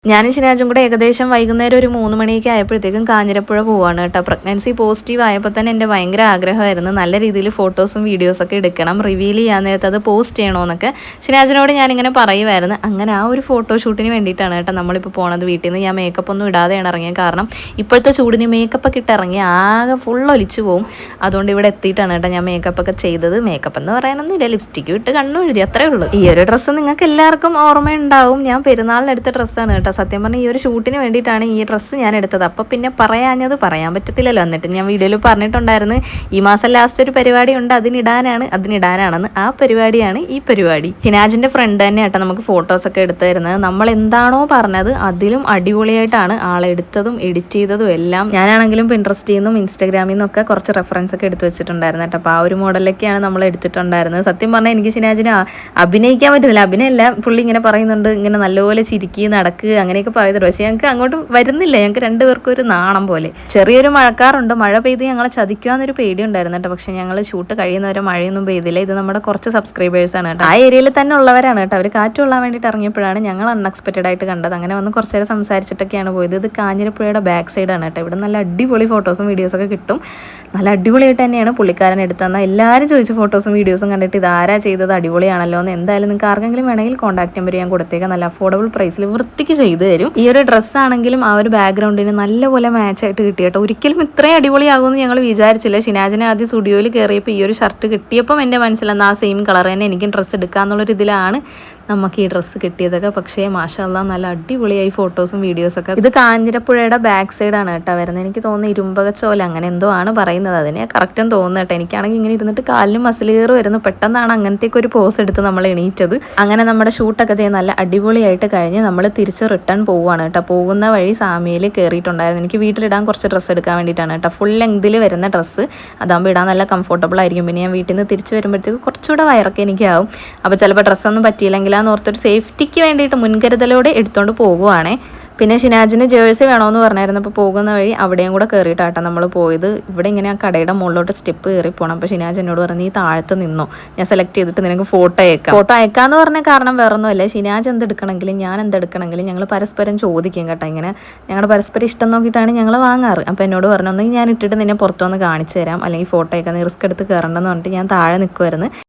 ഞാനും ഷിനാജും കൂടെ ഏകദേശം വൈകുന്നേരം ഒരു 3 മണിയൊക്കെ ആയപ്പോഴത്തേക്കും കാഞ്ഞിരപ്പുഴ പോവാണ് കേട്ടോ. പ്രഗ്നൻസി പോസിറ്റീവ് ആയപ്പോൾ തന്നെ എൻ്റെ ഭയങ്കര ആഗ്രഹമായിരുന്നു നല്ല രീതിയിൽ ഫോട്ടോസും വീഡിയോസൊക്കെ എടുക്കണം, റിവീൽ ചെയ്യാൻ നേരത്ത് അത് പോസ്റ്റ് ചെയ്യണമെന്നൊക്കെ ഷിനാജിനോട് ഞാനിങ്ങനെ പറയുമായിരുന്നു. അങ്ങനെ ആ ഒരു ഫോട്ടോഷൂട്ടിന് വേണ്ടിയിട്ടാണ് കേട്ടോ നമ്മളിപ്പോൾ പോണത്. വീട്ടിൽ നിന്ന് ഞാൻ മേക്കപ്പ് ഒന്നും ഇടാതെയാണ് ഇറങ്ങിയത്. കാരണം ഇപ്പോഴത്തെ ചൂടിന് മേക്കപ്പൊക്കെ ഇട്ട് ഇറങ്ങി ആകെ ഫുൾ ഒലിച്ചു പോകും. അതുകൊണ്ട് ഇവിടെ എത്തിയിട്ടാണ് കേട്ടോ ഞാൻ മേക്കപ്പൊക്കെ ചെയ്തത്. മേക്കപ്പ് എന്ന് പറയാനൊന്നുമില്ല, ലിപ്സ്റ്റിക്ക് ഇട്ട് കണ്ണു എഴുതി, അത്രേ ഉള്ളൂ. ഈ ഒരു ഡ്രസ്സ് നിങ്ങൾക്ക് എല്ലാവർക്കും ഓർമ്മയുണ്ടാവും, ഞാൻ പെരുന്നാളിനെടുത്ത ഡ്രസ്സാണ് കേട്ടോ. സത്യം പറഞ്ഞാൽ ഈ ഒരു ഷൂട്ടിന് വേണ്ടിയിട്ടാണ് ഈ ഡ്രസ്സ് ഞാൻ എടുത്തത്. അപ്പോൾ പിന്നെ പറയാഞ്ഞത് പറയാൻ പറ്റത്തില്ലല്ലോ. എന്നിട്ട് ഞാൻ വീഡിയോയിൽ പറഞ്ഞിട്ടുണ്ടായിരുന്നു ഈ മാസം ലാസ്റ്റ് ഒരു പരിപാടി ഉണ്ട്, അതിനിടാനാണെന്ന്. ആ പരിപാടിയാണ് ഈ പരിപാടി. ഷിനാജിൻ്റെ ഫ്രണ്ട് തന്നെ കേട്ടോ നമുക്ക് ഫോട്ടോസൊക്കെ എടുത്തു തരുന്നത്. നമ്മൾ എന്താണോ പറഞ്ഞത് അതിലും അടിപൊളിയായിട്ടാണ് ആളെടുത്തതും എഡിറ്റ് ചെയ്തതും എല്ലാം. ഞാനാണെങ്കിലും പിൻട്രസ്റ്റിൽ നിന്നും ഇൻസ്റ്റാഗ്രാമിൽ നിന്നൊക്കെ കുറച്ച് റെഫറൻസ് ഒക്കെ എടുത്ത് വെച്ചിട്ടുണ്ടായിരുന്നു കേട്ടോ. അപ്പോൾ ആ ഒരു മോഡലൊക്കെയാണ് നമ്മൾ എടുത്തിട്ടുണ്ടായിരുന്നത്. സത്യം പറഞ്ഞാൽ എനിക്ക് ഷിനാജിനെ അഭിനയിക്കാൻ പറ്റുന്നില്ല. അഭിനയല്ല, പുള്ളി ഇങ്ങനെ പറയുന്നുണ്ട് ഇങ്ങനെ നല്ലപോലെ ചിരിക്കുക നടക്കുക അങ്ങനെയൊക്കെ പറയുന്നുണ്ട്. പക്ഷേ ഞങ്ങൾക്ക് അങ്ങോട്ട് വരുന്നില്ല. ഞങ്ങൾക്ക് രണ്ടുപേർക്കും ഒരു നാണം പോലെ. ചെറിയൊരു മഴക്കാറുണ്ട്, മഴ പെയ്ത് ഞങ്ങളെ ചതിക്കുവാന്നൊരു പേടി ഉണ്ടായിരുന്നു കേട്ടോ. പക്ഷേ ഞങ്ങൾ ഷൂട്ട് കഴിയുന്നവരെ മഴയൊന്നും പെയ്തില്ല. ഇത് നമ്മുടെ കുറച്ച് സബ്സ്ക്രൈബേഴ്സാണ് കേട്ടോ, ആ ഏരിയയിൽ തന്നെ ഉള്ളവരാണ് കേട്ടോ. അവർ കാറ്റ് കൊള്ളാൻ വേണ്ടിയിട്ട് ഇറങ്ങിയപ്പോഴാണ് ഞങ്ങൾ അൺഎക്സ്പെക്റ്റഡ് ആയിട്ട് കണ്ടത്. അങ്ങനെ വന്ന് കുറച്ച് നേരം സംസാരിച്ചിട്ടൊക്കെയാണ് പോയത്. ഇത് കാഞ്ഞിരപ്പുഴയുടെ ബാക്ക് സൈഡാണ് കേട്ടോ. ഇവിടെ നല്ല അടിപൊളി ഫോട്ടോസും വീഡിയോസൊക്കെ കിട്ടും. നല്ല അടിപൊളിയായിട്ട് തന്നെയാണ് പുള്ളിക്കാരൻ എടുത്തതെന്നാൽ എല്ലാവരും ചോദിച്ചു ഫോട്ടോസും വീഡിയോസും കണ്ടിട്ട് ഇത് ആരാ ചെയ്തത്, അടിപൊളിയാണല്ലോ എന്ന്. എന്തായാലും നിങ്ങൾക്ക് ആർക്കെങ്കിലും വേണമെങ്കിൽ കോൺടാക്ട് നമ്പർ ഞാൻ കൊടുത്തേക്കാം. നല്ല അഫോർഡബിൾ പ്രൈസിൽ വൃത്തിക്ക് ചെയ്ത് തരും. ഈ ഒരു ഡ്രസ്സാണെങ്കിലും ആ ഒരു ബാക്ക്ഗ്രൗണ്ടിന് നല്ലപോലെ മാച്ചായിട്ട് കിട്ടി കേട്ടോ. ഒരിക്കലും ഇത്രയും അടിപൊളിയാകുമെന്ന് ഞങ്ങൾ വിചാരിച്ചില്ല. ഷിനാജിനെ ആദ്യം സ്റ്റുഡിയോയിൽ കയറിയപ്പോൾ ഈ ഒരു ഷർട്ട് കിട്ടിയപ്പം എൻ്റെ മനസ്സിലെന്ന് ആ സെയിം കളർ തന്നെ എനിക്കും ഡ്രസ്സ് എടുക്കാമെന്നുള്ളൊരു ഇതിലാണ് നമുക്ക് ഈ ഡ്രസ്സ് കിട്ടിയതൊക്കെ. പക്ഷേ മാഷാഅല്ലാഹ് നല്ല അടിപൊളിയായി ഫോട്ടോസും വീഡിയോസൊക്കെ. ഇത് കാഞ്ഞിരപ്പുഴയുടെ ബാക്ക് സൈഡാണ് കേട്ടോ വരുന്നത്. എനിക്ക് തോന്നുന്നു ഇരുമ്പകച്ചോല അങ്ങനെ എന്തോ ആണ് പറയുന്നത്, അതിനെ കറക്റ്റും തോന്നുന്നു കേട്ടോ. എനിക്കാണെങ്കിൽ ഇങ്ങനെ ഇരുന്നിട്ട് കാലിനും മസിലേറ് വരുന്നു. പെട്ടെന്നാണ് അങ്ങനത്തേക്ക് ഒരു പോസ് എടുത്ത് നമ്മൾ എണീറ്റത്. അങ്ങനെ നമ്മുടെ ഷൂട്ടൊക്കെ നല്ല അടിപൊളിയായിട്ട് കഴിഞ്ഞ് നമ്മൾ തിരിച്ച് റിട്ടേൺ പോവുകയാണ് കേട്ടോ. പോകുന്ന വഴി സാമിയിൽ കയറിയിട്ടുണ്ടായിരുന്നു. എനിക്ക് വീട്ടിലിടാൻ കുറച്ച് ഡ്രസ്സ് എടുക്കാൻ വേണ്ടിയിട്ടാണ് കേട്ടോ. ഫുൾ ലെങ്തിൽ വരുന്ന ഡ്രസ്സ്, അതാകുമ്പോൾ ഇടാൻ നല്ല കംഫർട്ടബിൾ ആയിരിക്കും. പിന്നെ ഞാൻ വീട്ടിൽ നിന്ന് തിരിച്ച് വരുമ്പോഴത്തേക്ക് കുറച്ചുകൂടെ വയറൊക്കെ എനിക്കാവും. അപ്പോൾ ചിലപ്പോൾ ഡ്രസ്സൊന്നും പറ്റിയില്ലെങ്കിൽ ഓർത്തൊരു സേഫ്റ്റിക്ക് വേണ്ടിയിട്ട് മുൻകരുതലോടെ എടുത്തുകൊണ്ട് പോകുവാണേ. പിന്നെ ഷിനാജിന് ജേഴ്സി വേണമെന്ന് പറഞ്ഞായിരുന്നു. അപ്പോൾ പോകുന്ന വഴി അവിടെയും കൂടെ കയറിയിട്ടാട്ടോ നമ്മൾ പോയത്. ഇവിടെ ഇങ്ങനെ ആ കടയുടെ മുകളിലോട്ട് സ്റ്റെപ്പ് കയറി പോകണം. അപ്പോൾ ഷിനാജ് എന്നോട് പറഞ്ഞു നീ താഴത്ത് നിന്നോ, ഞാൻ സെലക്ട് ചെയ്തിട്ട് നിനക്ക് ഫോട്ടോ അയക്കാമെന്ന് പറഞ്ഞ കാരണം വേറൊന്നുമല്ല, ഷിനാജ് എന്തെടുക്കണമെങ്കിലും ഞാൻ എന്തെടുക്കണമെങ്കിലും ഞങ്ങൾ പരസ്പരം ചോദിക്കും കേട്ടോ. ഇങ്ങനെ ഞങ്ങളുടെ പരസ്പരം ഇഷ്ടം നോക്കിയിട്ടാണ് ഞങ്ങൾ വാങ്ങാറ്. അപ്പോൾ എന്നോട് പറഞ്ഞു ഒന്നെങ്കിൽ ഞാൻ ഇട്ടിട്ട് നിന്നെ പുറത്തുനിന്ന് കാണിച്ചു തരാം, അല്ലെങ്കിൽ ഫോട്ടോ അയക്കാം, നീ റിസ്ക് എടുത്ത് കയറണ്ടെന്ന് പറഞ്ഞിട്ട് ഞാൻ താഴെ നിൽക്കുമായിരുന്നു.